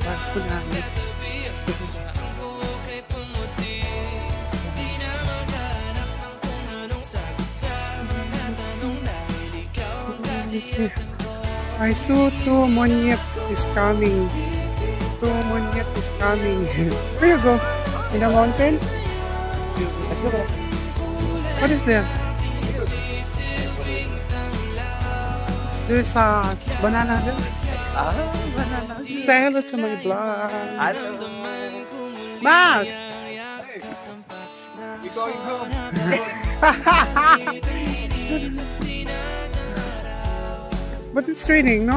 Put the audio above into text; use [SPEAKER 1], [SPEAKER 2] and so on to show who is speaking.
[SPEAKER 1] Barko namin. I saw two monyet is coming. Two monyet is coming. Where you go? In the mountain?
[SPEAKER 2] Let's go.
[SPEAKER 1] What is there? There's a banana there.
[SPEAKER 2] Banana.
[SPEAKER 1] Say hello to my vlog.
[SPEAKER 2] Hello.
[SPEAKER 1] Mas!
[SPEAKER 2] We're going home.
[SPEAKER 1] But it's raining, no?